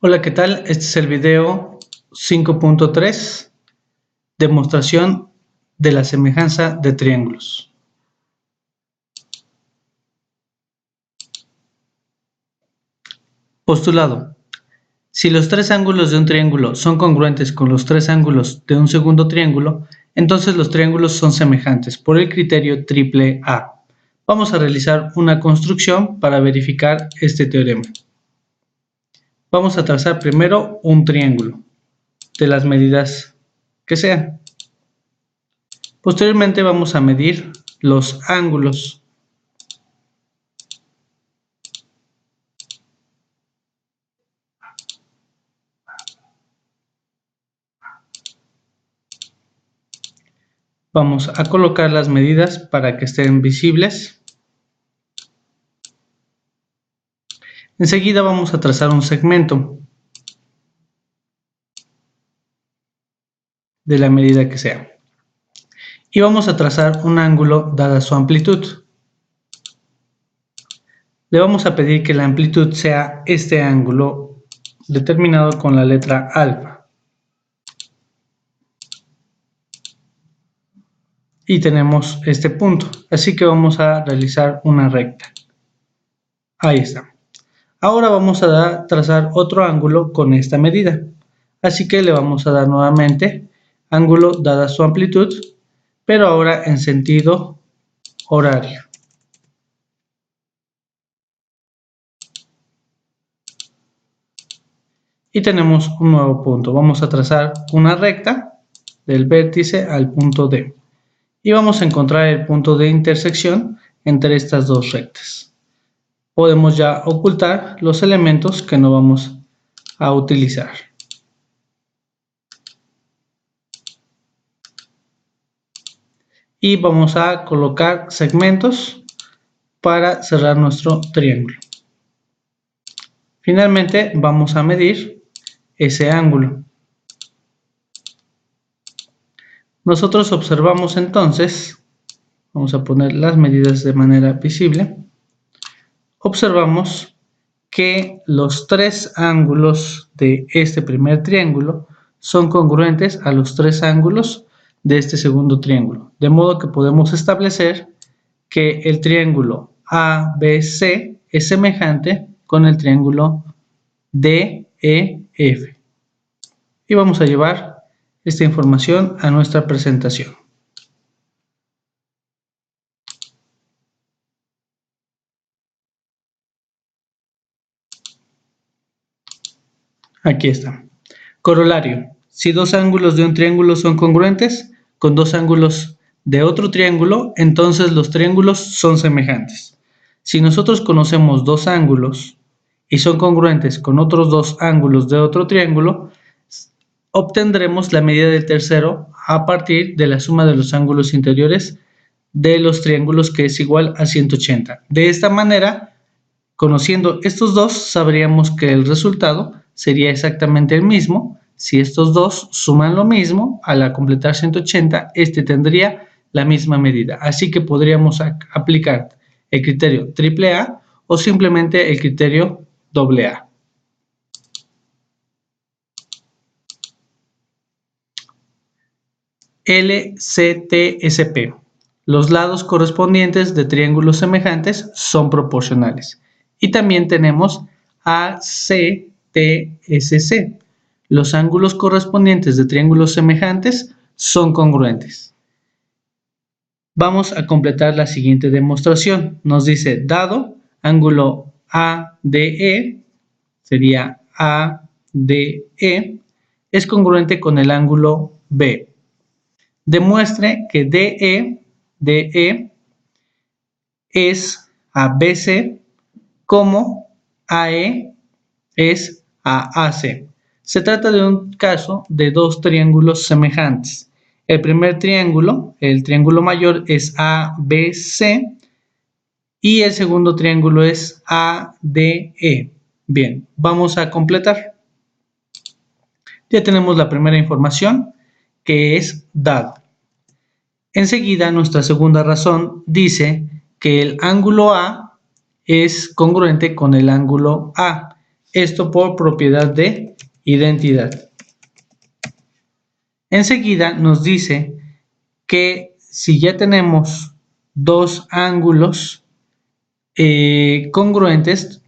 Hola, ¿qué tal? Este es el video 5.3, demostración de la semejanza de triángulos. Postulado. Si los tres ángulos de un triángulo son congruentes con los tres ángulos de un segundo triángulo, entonces los triángulos son semejantes por el criterio triple A. Vamos a realizar una construcción para verificar este teorema. Vamos a trazar primero un triángulo de las medidas que sean. Posteriormente vamos a medir los ángulos. Vamos a colocar las medidas para que estén visibles. Enseguida vamos a trazar un segmento de la medida que sea. Y vamos a trazar un ángulo dada su amplitud. Le vamos a pedir que la amplitud sea este ángulo determinado con la letra alfa. Y tenemos este punto, así que vamos a realizar una recta. Ahí está. Ahora vamos a trazar otro ángulo con esta medida, así que le vamos a dar nuevamente ángulo dada su amplitud, pero ahora en sentido horario. Y tenemos un nuevo punto. Vamos a trazar una recta del vértice al punto D. Y vamos a encontrar el punto de intersección entre estas dos rectas. Podemos ya ocultar los elementos que no vamos a utilizar. Y vamos a colocar segmentos para cerrar nuestro triángulo. Finalmente vamos a medir ese ángulo. Nosotros observamos entonces, vamos a poner las medidas de manera visible, observamos que los tres ángulos de este primer triángulo son congruentes a los tres ángulos de este segundo triángulo, de modo que podemos establecer que el triángulo ABC es semejante con el triángulo DEF. Y vamos a llevar esta información a nuestra presentación. Aquí está. Corolario. Si dos ángulos de un triángulo son congruentes con dos ángulos de otro triángulo, entonces los triángulos son semejantes. Si nosotros conocemos dos ángulos y son congruentes con otros dos ángulos de otro triángulo, obtendremos la medida del tercero a partir de la suma de los ángulos interiores de los triángulos, que es igual a 180. De esta manera, conociendo estos dos, sabríamos que el resultado sería exactamente el mismo. Si estos dos suman lo mismo, al completar 180, este tendría la misma medida. Así que podríamos aplicar el criterio AAA o simplemente el criterio AA. LCTSP. Los lados correspondientes de triángulos semejantes son proporcionales. Y también tenemos ACTSC. Los ángulos correspondientes de triángulos semejantes son congruentes. Vamos a completar la siguiente demostración. Nos dice, dado ángulo ADE, sería ADE, es congruente con el ángulo B. Demuestre que DE es a BC como AE es a AC. Se trata de un caso de dos triángulos semejantes. El primer triángulo, el triángulo mayor, es ABC y el segundo triángulo es ADE. Bien, vamos a completar. Ya tenemos la primera información, que es dado. Enseguida, nuestra segunda razón dice que el ángulo A es congruente con el ángulo A. Esto por propiedad de identidad. Enseguida nos dice que si ya tenemos dos ángulos congruentes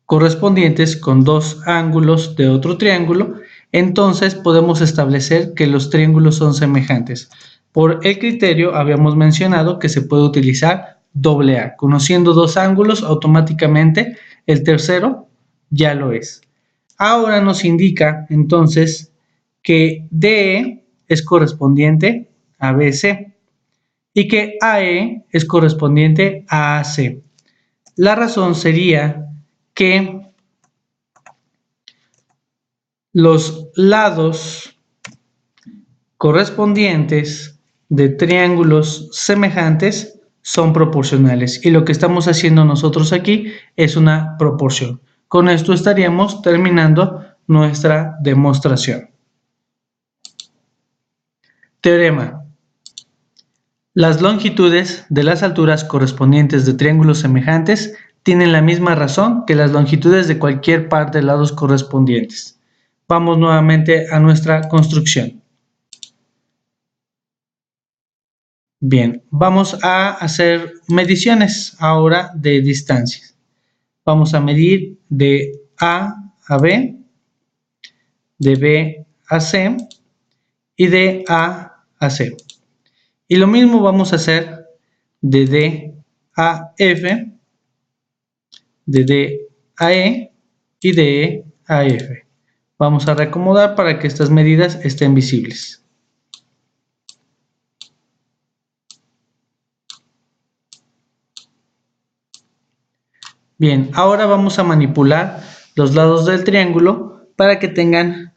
correspondientes con dos ángulos de otro triángulo, entonces podemos establecer que los triángulos son semejantes. Por el criterio habíamos mencionado que se puede utilizar AA. Conociendo dos ángulos, automáticamente el tercero ya lo es. Ahora nos indica entonces que DE es correspondiente a BC y que AE es correspondiente a AC. La razón sería que los lados correspondientes de triángulos semejantes son proporcionales y lo que estamos haciendo nosotros aquí es una proporción. Con esto estaríamos terminando nuestra demostración. Teorema. Las longitudes de las alturas correspondientes de triángulos semejantes tienen la misma razón que las longitudes de cualquier par de lados correspondientes. Vamos nuevamente a nuestra construcción. Bien, vamos a hacer mediciones ahora de distancias. Vamos a medir de A a B, de B a C y de A a C. Y lo mismo vamos a hacer de D a F, de D a E y de E a F. Vamos a reacomodar para que estas medidas estén visibles. Bien, ahora vamos a manipular los lados del triángulo para que tengan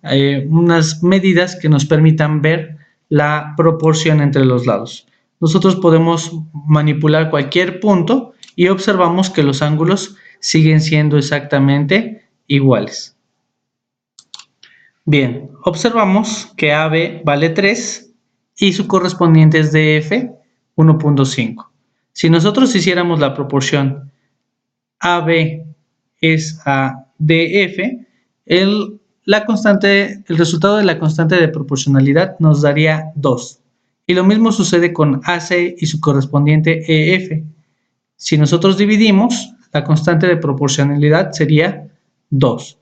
unas medidas que nos permitan ver la proporción entre los lados. Nosotros podemos manipular cualquier punto y observamos que los ángulos siguen siendo exactamente iguales. Bien, observamos que AB vale 3 y su correspondiente es DF 1.5. Si nosotros hiciéramos la proporción AB es a DF, el resultado de la constante de proporcionalidad nos daría 2. Y lo mismo sucede con AC y su correspondiente EF. Si nosotros dividimos, la constante de proporcionalidad sería 2.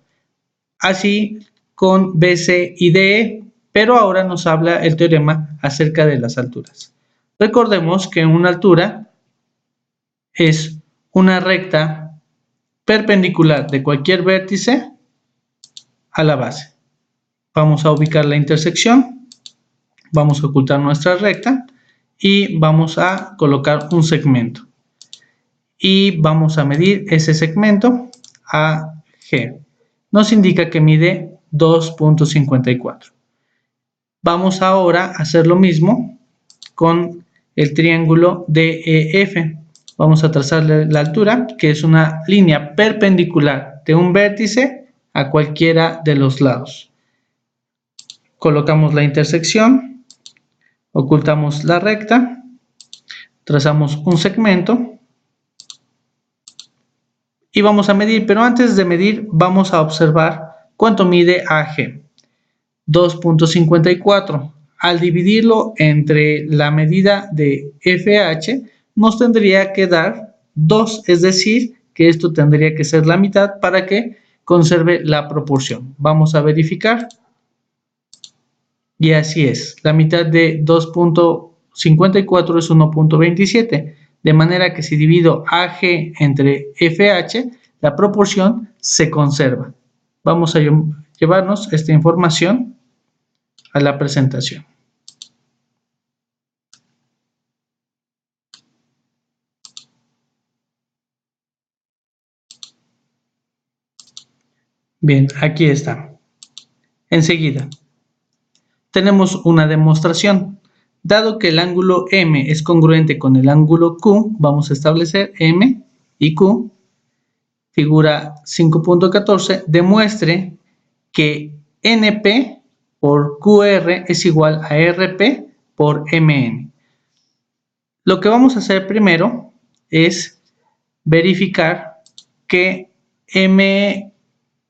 Así con BC y DE, pero ahora nos habla el teorema acerca de las alturas. Recordemos que una altura es una recta perpendicular de cualquier vértice a la base. Vamos a ubicar la intersección, vamos a ocultar nuestra recta y vamos a colocar un segmento. Y vamos a medir ese segmento AG. Nos indica que mide 2.54. Vamos ahora a hacer lo mismo con el triángulo DEF. Vamos a trazarle la altura, que es una línea perpendicular de un vértice a cualquiera de los lados. Colocamos la intersección, ocultamos la recta, trazamos un segmento y vamos a medir, pero antes de medir vamos a observar cuánto mide AG. 2.54. Al dividirlo entre la medida de FH, nos tendría que dar 2, es decir, que esto tendría que ser la mitad para que conserve la proporción. Vamos a verificar. Y así es, la mitad de 2.54 es 1.27, de manera que si divido AG entre FH, la proporción se conserva. Vamos a llevarnos esta información a la presentación. Bien, aquí está. Enseguida, tenemos una demostración. Dado que el ángulo M es congruente con el ángulo Q, vamos a establecer M y Q. Figura 5.14 demuestre que NP por QR es igual a RP por MN. Lo que vamos a hacer primero es verificar que M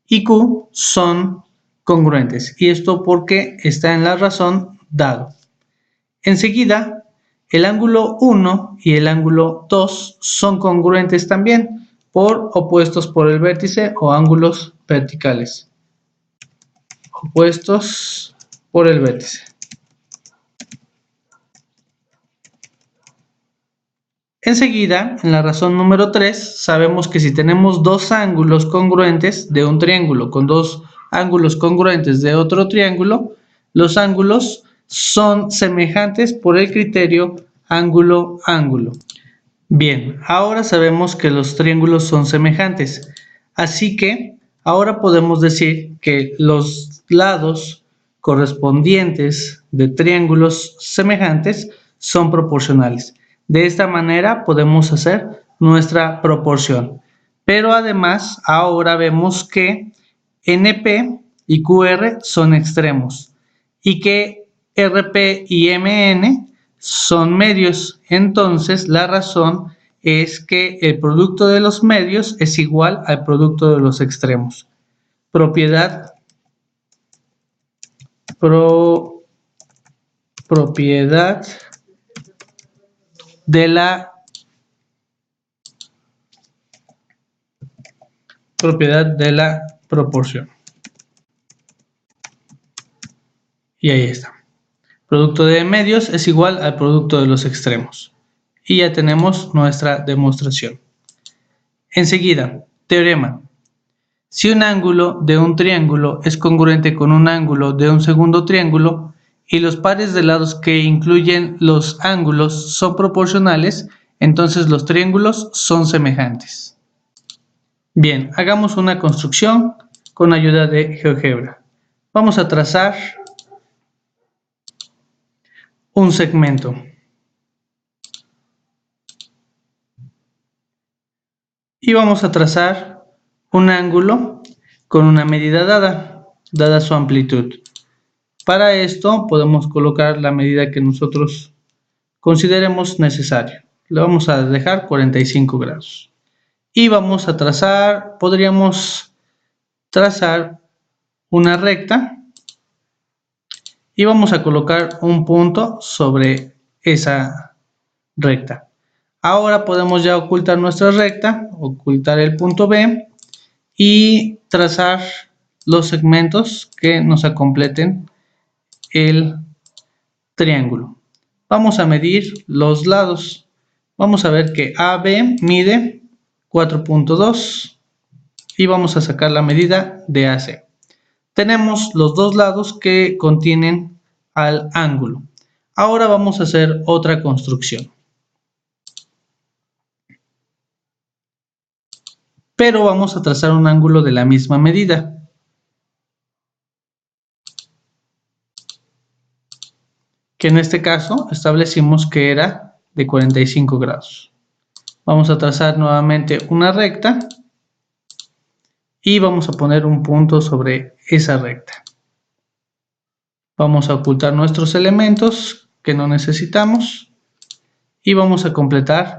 y Q son congruentes. Y esto porque está en la razón dado. Enseguida, el ángulo 1 y el ángulo 2 son congruentes también por opuestos por el vértice o ángulos verticales. Opuestos por el vértice. Enseguida, en la razón número 3, sabemos que si tenemos dos ángulos congruentes de un triángulo con dos ángulos congruentes de otro triángulo, los ángulos son semejantes por el criterio ángulo-ángulo. Bien, ahora sabemos que los triángulos son semejantes, así que ahora podemos decir que los lados correspondientes de triángulos semejantes son proporcionales. De esta manera podemos hacer nuestra proporción. Pero además, ahora vemos que NP y QR son extremos y que RP y MN son medios. Entonces, la razón es que el producto de los medios es igual al producto de los extremos. Propiedad de la proporción. Y ahí está. Producto de medios es igual al producto de los extremos. Y ya tenemos nuestra demostración. Enseguida, teorema. Si un ángulo de un triángulo es congruente con un ángulo de un segundo triángulo y los pares de lados que incluyen los ángulos son proporcionales, entonces los triángulos son semejantes. Bien, hagamos una construcción con ayuda de GeoGebra. Vamos a trazar un segmento. Y vamos a trazar un ángulo con una medida dada su amplitud. Para esto podemos colocar la medida que nosotros consideremos necesaria. Le vamos a dejar 45 grados. Y vamos a trazar, podríamos trazar una recta y vamos a colocar un punto sobre esa recta. Ahora podemos ya ocultar nuestra recta, ocultar el punto B y trazar los segmentos que nos completen el triángulo. Vamos a medir los lados. Vamos a ver que AB mide 4.2 y vamos a sacar la medida de AC. Tenemos los dos lados que contienen al ángulo. Ahora vamos a hacer otra construcción. Pero vamos a trazar un ángulo de la misma medida. Que en este caso establecimos que era de 45 grados. Vamos a trazar nuevamente una recta y vamos a poner un punto sobre esa recta. Vamos a ocultar nuestros elementos que no necesitamos y vamos a completar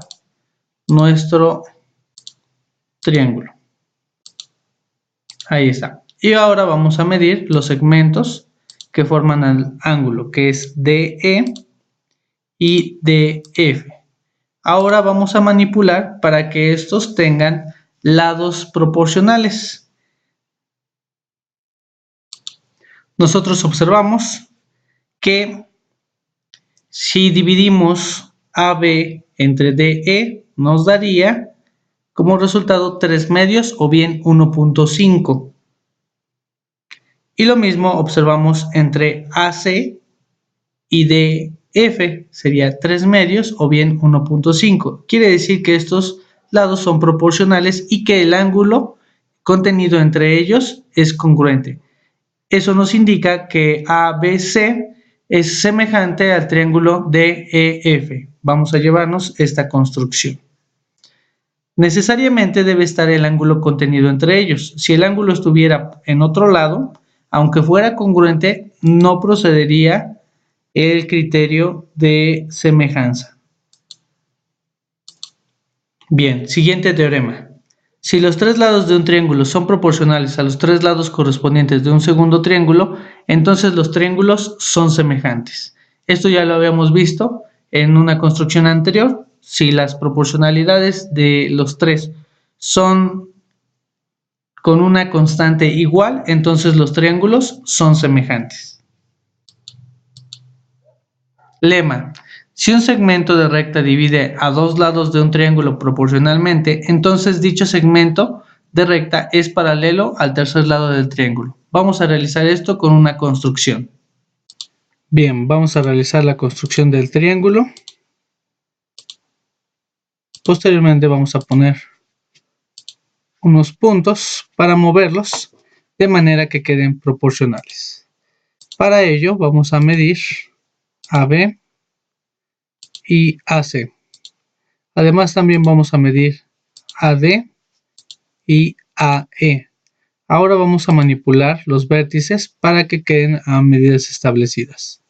nuestro triángulo. Ahí está. Y ahora vamos a medir los segmentos que forman el ángulo, que es DE y DF. Ahora vamos a manipular para que estos tengan lados proporcionales. Nosotros observamos que si dividimos AB entre DE, nos daría como resultado 3 medios o bien 1.5. Y lo mismo observamos entre AC y DF, sería 3 medios o bien 1.5. Quiere decir que estos lados son proporcionales y que el ángulo contenido entre ellos es congruente. Eso nos indica que ABC es semejante al triángulo DEF. Vamos a llevarnos esta construcción. Necesariamente debe estar el ángulo contenido entre ellos. Si el ángulo estuviera en otro lado, aunque fuera congruente, no procedería el criterio de semejanza. Bien, siguiente teorema. Si los tres lados de un triángulo son proporcionales a los tres lados correspondientes de un segundo triángulo, entonces los triángulos son semejantes. Esto ya lo habíamos visto en una construcción anterior. Si las proporcionalidades de los tres son con una constante igual, entonces los triángulos son semejantes. Lema: si un segmento de recta divide a dos lados de un triángulo proporcionalmente, entonces dicho segmento de recta es paralelo al tercer lado del triángulo. Vamos a realizar esto con una construcción. Bien, vamos a realizar la construcción del triángulo. Posteriormente vamos a poner unos puntos para moverlos de manera que queden proporcionales. Para ello vamos a medir AB y AC. Además también vamos a medir AD y AE. Ahora vamos a manipular los vértices para que queden a medidas establecidas.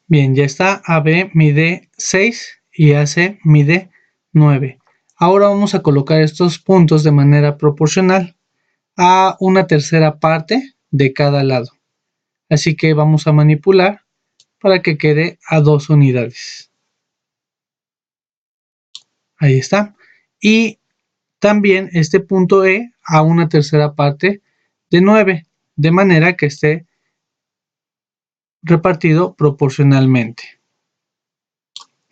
Bien, ya está. AB mide 6 y AC mide 9. Ahora vamos a colocar estos puntos de manera proporcional a una tercera parte de cada lado. Así que vamos a manipular para que quede a 2 unidades. Ahí está. Y también este punto E a una tercera parte de 9, de manera que esté repartido proporcionalmente.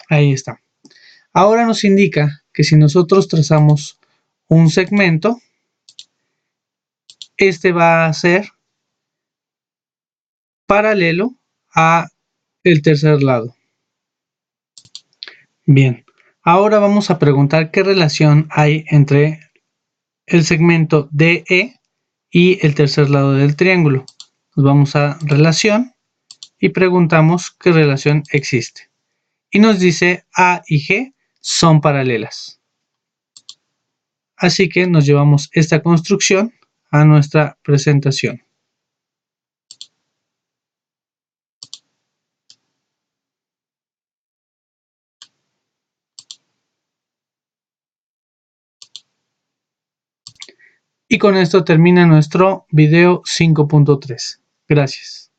Ahí está. Ahora nos indica que si nosotros trazamos un segmento, este va a ser paralelo a el tercer lado. Bien, ahora vamos a preguntar qué relación hay entre el segmento DE y el tercer lado del triángulo. Nos vamos a relación y preguntamos qué relación existe. Y nos dice A y G son paralelas. Así que nos llevamos esta construcción a nuestra presentación. Y con esto termina nuestro video 5.3. Gracias.